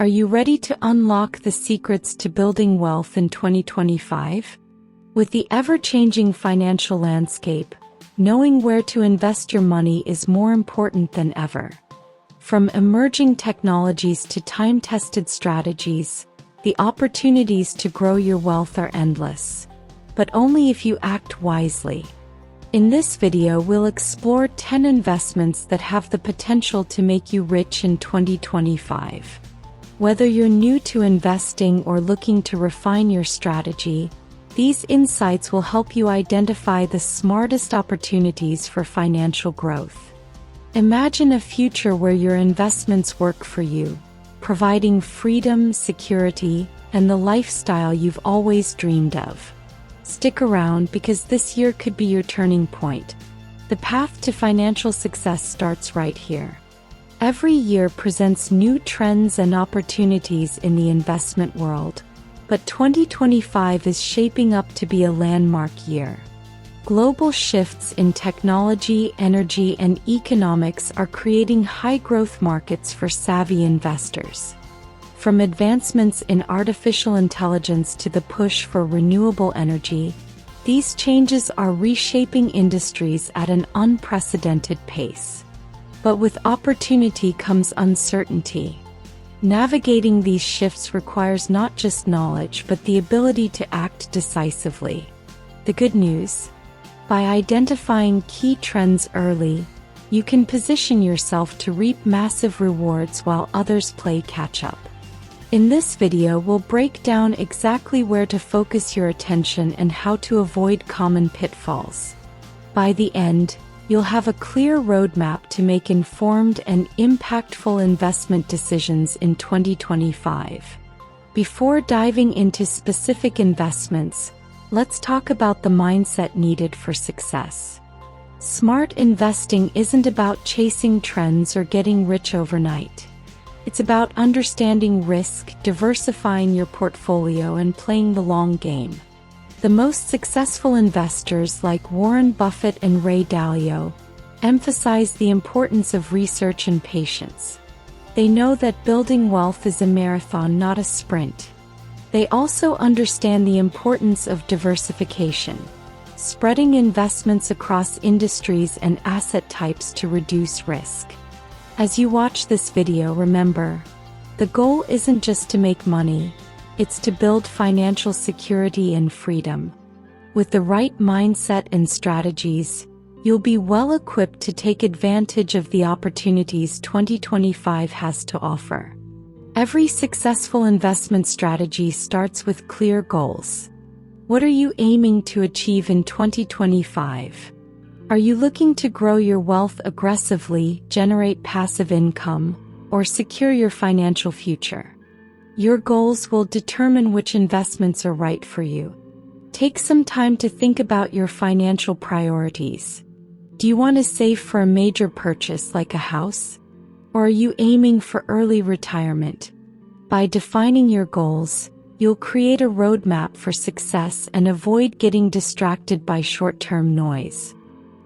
Are you ready to unlock the secrets to building wealth in 2025? With the ever-changing financial landscape, knowing where to invest your money is more important than ever. From emerging technologies to time-tested strategies, the opportunities to grow your wealth are endless, but only if you act wisely. In this video, we'll explore 10 investments that have the potential to make you rich in 2025. Whether you're new to investing or looking to refine your strategy, these insights will help you identify the smartest opportunities for financial growth. Imagine a future where your investments work for you, providing freedom, security, and the lifestyle you've always dreamed of. Stick around because this year could be your turning point. The path to financial success starts right here. Every year presents new trends and opportunities in the investment world, but 2025 is shaping up to be a landmark year. Global shifts in technology, energy, and economics are creating high-growth markets for savvy investors. From advancements in artificial intelligence to the push for renewable energy, these changes are reshaping industries at an unprecedented pace. But with opportunity comes uncertainty. Navigating these shifts requires not just knowledge but the ability to act decisively. The good news? By identifying key trends early, you can position yourself to reap massive rewards while others play catch-up. In this video, we'll break down exactly where to focus your attention and how to avoid common pitfalls. By the end, you'll have a clear roadmap to make informed and impactful investment decisions in 2025. Before diving into specific investments, let's talk about the mindset needed for success. Smart investing isn't about chasing trends or getting rich overnight. It's about understanding risk, diversifying your portfolio, and playing the long game. The most successful investors like Warren Buffett and Ray Dalio emphasize the importance of research and patience. They know that building wealth is a marathon, not a sprint. They also understand the importance of diversification, spreading investments across industries and asset types to reduce risk. As you watch this video, remember, the goal isn't just to make money, it's to build financial security and freedom. With the right mindset and strategies, you'll be well equipped to take advantage of the opportunities 2025 has to offer. Every successful investment strategy starts with clear goals. What are you aiming to achieve in 2025? Are you looking to grow your wealth aggressively, generate passive income, or secure your financial future? Your goals will determine which investments are right for you. Take some time to think about your financial priorities. Do you want to save for a major purchase like a house? Or are you aiming for early retirement? By defining your goals, you'll create a roadmap for success and avoid getting distracted by short-term noise.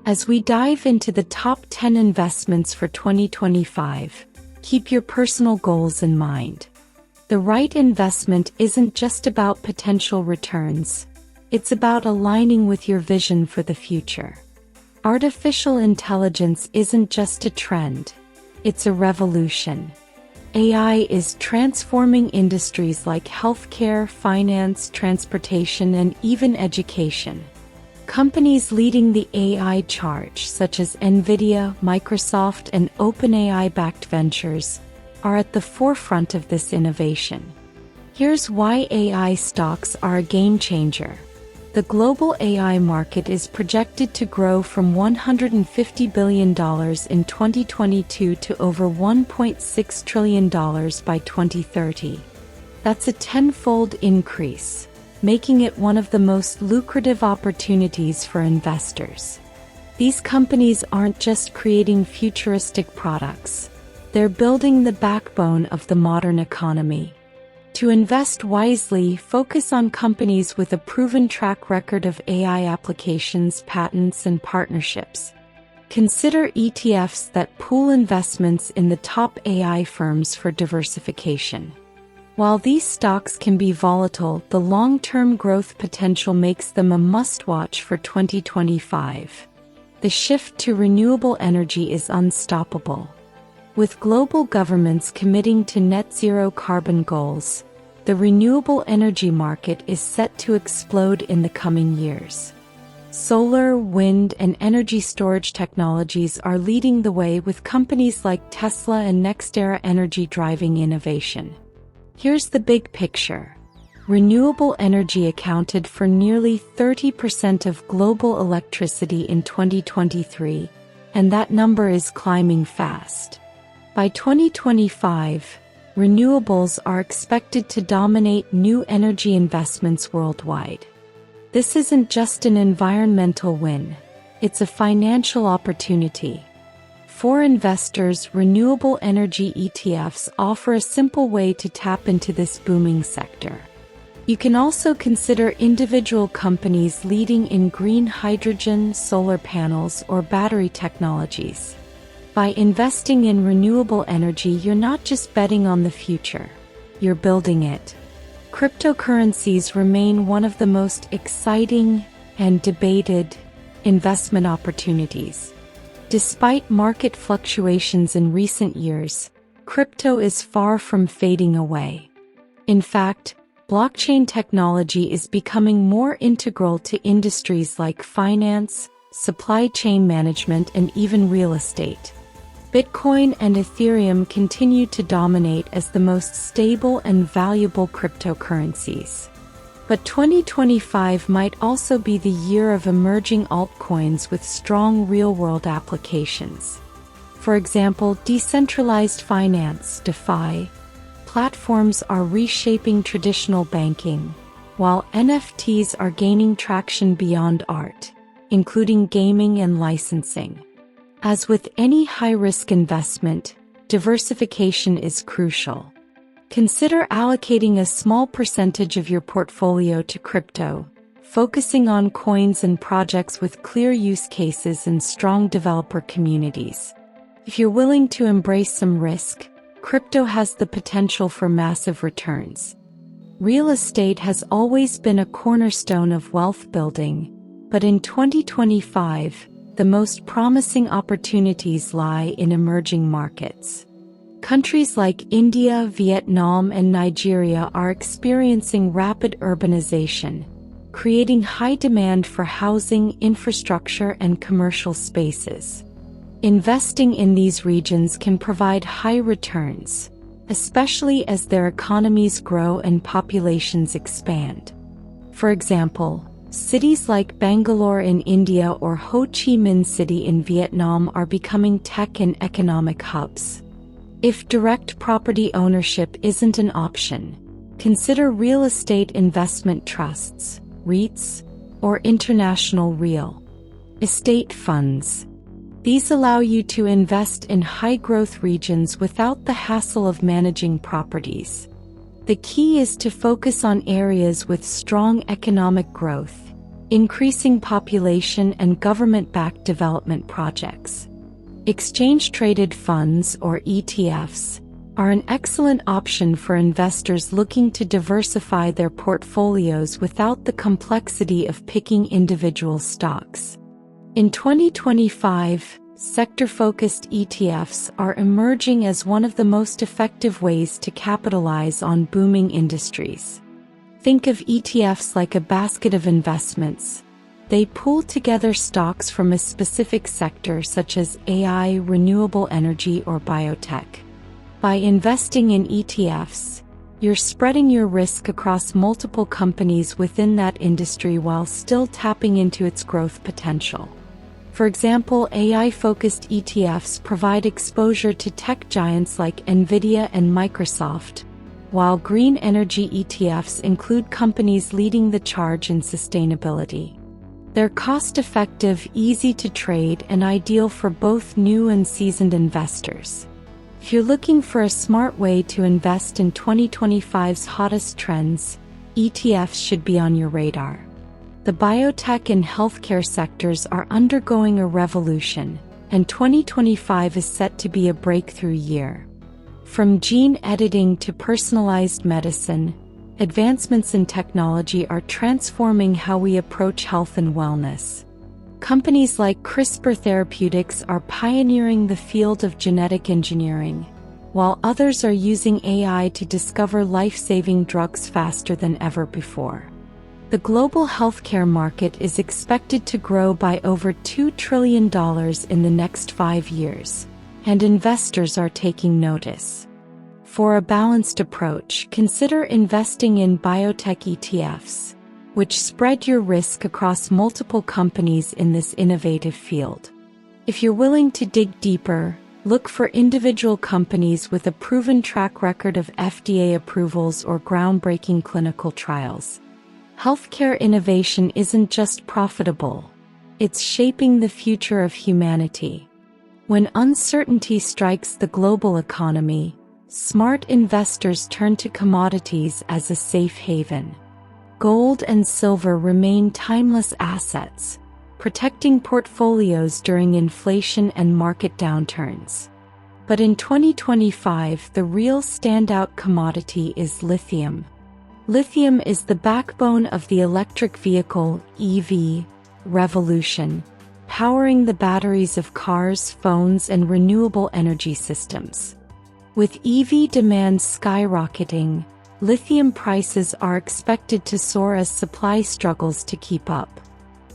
As we dive into the top 10 investments for 2025, keep your personal goals in mind. The right investment isn't just about potential returns, it's about aligning with your vision for the future. Artificial intelligence isn't just a trend, it's a revolution. AI is transforming industries like healthcare, finance, transportation, and even education. Companies leading the AI charge, such as NVIDIA, Microsoft, and OpenAI-backed ventures, are at the forefront of this innovation. Here's why AI stocks are a game-changer. The global AI market is projected to grow from $150 billion in 2022 to over $1.6 trillion by 2030. That's a tenfold increase, making it one of the most lucrative opportunities for investors. These companies aren't just creating futuristic products, they're building the backbone of the modern economy. To invest wisely, focus on companies with a proven track record of AI applications, patents, and partnerships. Consider ETFs that pool investments in the top AI firms for diversification. While these stocks can be volatile, the long-term growth potential makes them a must-watch for 2025. The shift to renewable energy is unstoppable. With global governments committing to net zero carbon goals, the renewable energy market is set to explode in the coming years. Solar, wind, and energy storage technologies are leading the way, with companies like Tesla and NextEra Energy driving innovation. Here's the big picture. Renewable energy accounted for nearly 30% of global electricity in 2023, and that number is climbing fast. By 2025, renewables are expected to dominate new energy investments worldwide. This isn't just an environmental win, it's a financial opportunity. For investors, renewable energy ETFs offer a simple way to tap into this booming sector. You can also consider individual companies leading in green hydrogen, solar panels, or battery technologies. By investing in renewable energy, you're not just betting on the future, you're building it. Cryptocurrencies remain one of the most exciting and debated investment opportunities. Despite market fluctuations in recent years, crypto is far from fading away. In fact, blockchain technology is becoming more integral to industries like finance, supply chain management, and even real estate. Bitcoin and Ethereum continue to dominate as the most stable and valuable cryptocurrencies. But 2025 might also be the year of emerging altcoins with strong real-world applications. For example, decentralized finance (DeFi) platforms are reshaping traditional banking, while NFTs are gaining traction beyond art, including gaming and licensing. As with any high-risk investment, diversification is crucial. Consider allocating a small percentage of your portfolio to crypto, focusing on coins and projects with clear use cases and strong developer communities. If you're willing to embrace some risk, crypto has the potential for massive returns. Real estate has always been a cornerstone of wealth building, but in 2025, the most promising opportunities lie in emerging markets. Countries like India, Vietnam, and Nigeria are experiencing rapid urbanization, creating high demand for housing, infrastructure, and commercial spaces. Investing in these regions can provide high returns, especially as their economies grow and populations expand. For example, cities like Bangalore in India or Ho Chi Minh City in Vietnam are becoming tech and economic hubs. If direct property ownership isn't an option, consider real estate investment trusts, REITs, or international real estate funds. These allow you to invest in high-growth regions without the hassle of managing properties. The key is to focus on areas with strong economic growth, increasing population, and government-backed development projects. Exchange-traded funds, or ETFs, are an excellent option for investors looking to diversify their portfolios without the complexity of picking individual stocks. In 2025, sector-focused ETFs are emerging as one of the most effective ways to capitalize on booming industries. Think of ETFs like a basket of investments. They pool together stocks from a specific sector such as AI, renewable energy, or biotech. By investing in ETFs, you're spreading your risk across multiple companies within that industry while still tapping into its growth potential. For example, AI-focused ETFs provide exposure to tech giants like NVIDIA and Microsoft, while green energy ETFs include companies leading the charge in sustainability. They're cost-effective, easy to trade, and ideal for both new and seasoned investors. If you're looking for a smart way to invest in 2025's hottest trends, ETFs should be on your radar. The biotech and healthcare sectors are undergoing a revolution, and 2025 is set to be a breakthrough year. From gene editing to personalized medicine, advancements in technology are transforming how we approach health and wellness. Companies like CRISPR Therapeutics are pioneering the field of genetic engineering, while others are using AI to discover life-saving drugs faster than ever before. The global healthcare market is expected to grow by over $2 trillion in the next 5 years, and investors are taking notice. For a balanced approach, consider investing in biotech ETFs, which spread your risk across multiple companies in this innovative field. If you're willing to dig deeper, look for individual companies with a proven track record of FDA approvals or groundbreaking clinical trials. Healthcare innovation isn't just profitable, it's shaping the future of humanity. When uncertainty strikes the global economy, smart investors turn to commodities as a safe haven. Gold and silver remain timeless assets, protecting portfolios during inflation and market downturns. But in 2025, the real standout commodity is lithium. Lithium is the backbone of the electric vehicle (EV) revolution, powering the batteries of cars, phones, and renewable energy systems. With EV demand skyrocketing, lithium prices are expected to soar as supply struggles to keep up.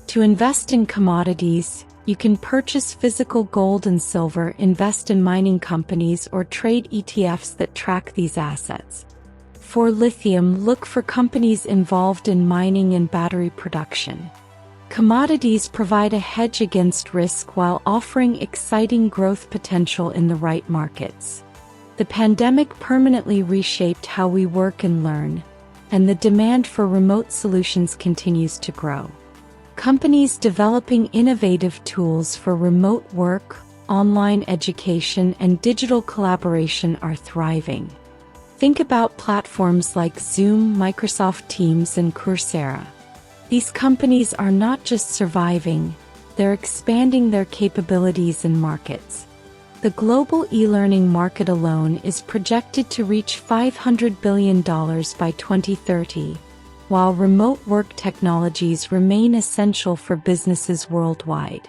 To invest in commodities, you can purchase physical gold and silver, invest in mining companies, or trade ETFs that track these assets. For lithium, look for companies involved in mining and battery production. Commodities provide a hedge against risk while offering exciting growth potential in the right markets. The pandemic permanently reshaped how we work and learn, and the demand for remote solutions continues to grow. Companies developing innovative tools for remote work, online education, and digital collaboration are thriving. Think about platforms like Zoom, Microsoft Teams, and Coursera. These companies are not just surviving, they're expanding their capabilities in markets. The global e-learning market alone is projected to reach $500 billion by 2030, while remote work technologies remain essential for businesses worldwide.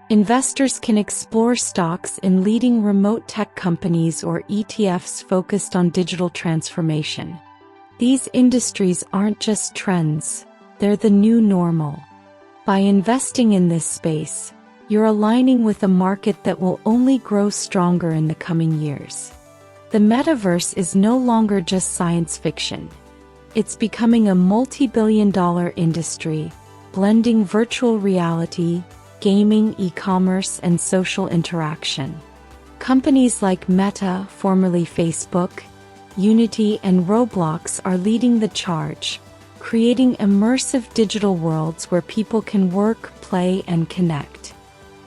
Investors can explore stocks in leading remote tech companies or ETFs focused on digital transformation. These industries aren't just trends, they're the new normal. By investing in this space, you're aligning with a market that will only grow stronger in the coming years. The metaverse is no longer just science fiction. It's becoming a multi-billion-dollar industry, blending virtual reality, gaming, e-commerce, and social interaction. Companies like Meta, formerly Facebook, Unity, and Roblox are leading the charge, creating immersive digital worlds where people can work, play, and connect.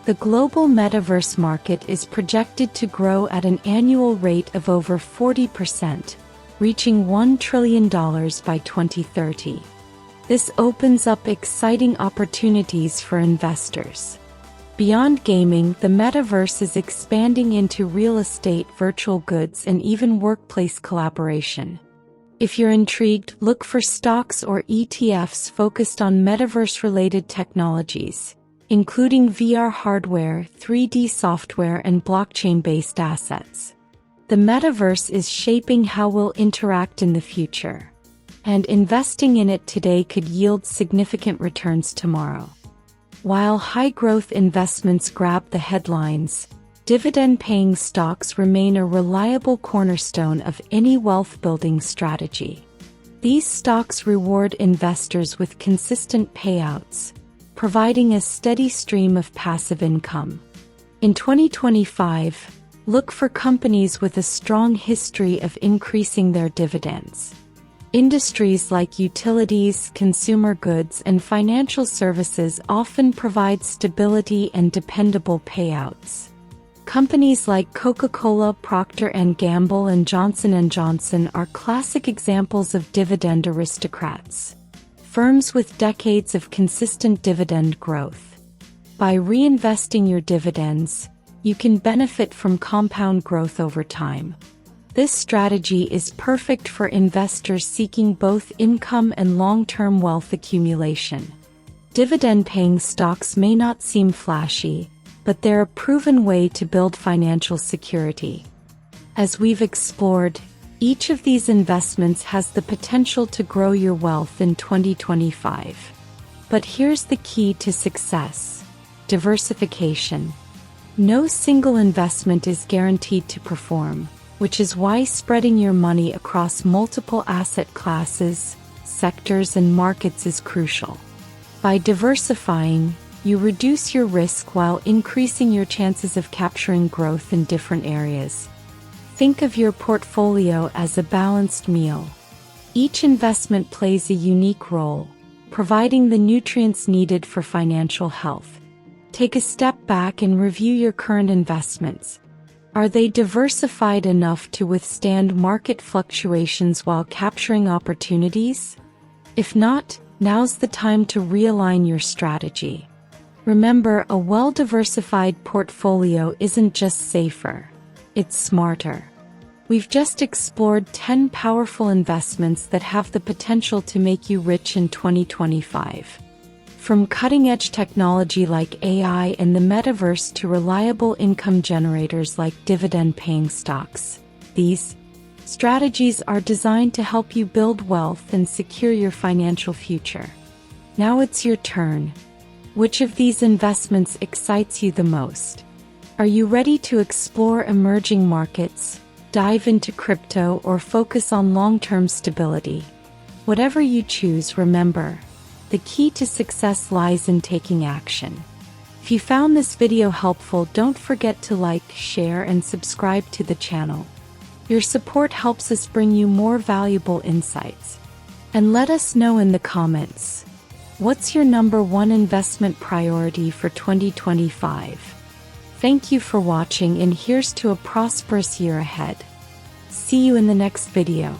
The global metaverse market is projected to grow at an annual rate of over 40%, reaching $1 trillion by 2030. This opens up exciting opportunities for investors. Beyond gaming, the metaverse is expanding into real estate, virtual goods, and even workplace collaboration. If you're intrigued, look for stocks or ETFs focused on metaverse-related technologies, including VR hardware, 3D software, and blockchain-based assets. The metaverse is shaping how we'll interact in the future, and investing in it today could yield significant returns tomorrow. While high-growth investments grab the headlines, dividend-paying stocks remain a reliable cornerstone of any wealth-building strategy. These stocks reward investors with consistent payouts, providing a steady stream of passive income. In 2025, look for companies with a strong history of increasing their dividends. Industries like utilities, consumer goods, and financial services often provide stability and dependable payouts. Companies like Coca-Cola, Procter & Gamble, and Johnson & Johnson are classic examples of dividend aristocrats, firms with decades of consistent dividend growth. By reinvesting your dividends, you can benefit from compound growth over time. This strategy is perfect for investors seeking both income and long-term wealth accumulation. Dividend-paying stocks may not seem flashy, but they're a proven way to build financial security. As we've explored, each of these investments has the potential to grow your wealth in 2025. But here's the key to success: diversification. No single investment is guaranteed to perform, which is why spreading your money across multiple asset classes, sectors, and markets is crucial. By diversifying, you reduce your risk while increasing your chances of capturing growth in different areas. Think of your portfolio as a balanced meal. Each investment plays a unique role, providing the nutrients needed for financial health. Take a step back and review your current investments. Are they diversified enough to withstand market fluctuations while capturing opportunities? If not, now's the time to realign your strategy. Remember, a well-diversified portfolio isn't just safer, it's smarter. We've just explored 10 powerful investments that have the potential to make you rich in 2025. From cutting-edge technology like AI and the metaverse to reliable income generators like dividend-paying stocks, these strategies are designed to help you build wealth and secure your financial future. Now it's your turn. Which of these investments excites you the most? Are you ready to explore emerging markets, dive into crypto, or focus on long-term stability? Whatever you choose, remember, the key to success lies in taking action. If you found this video helpful, don't forget to like, share, and subscribe to the channel. Your support helps us bring you more valuable insights. And let us know in the comments, what's your #1 investment priority for 2025? Thank you for watching, and here's to a prosperous year ahead. See you in the next video.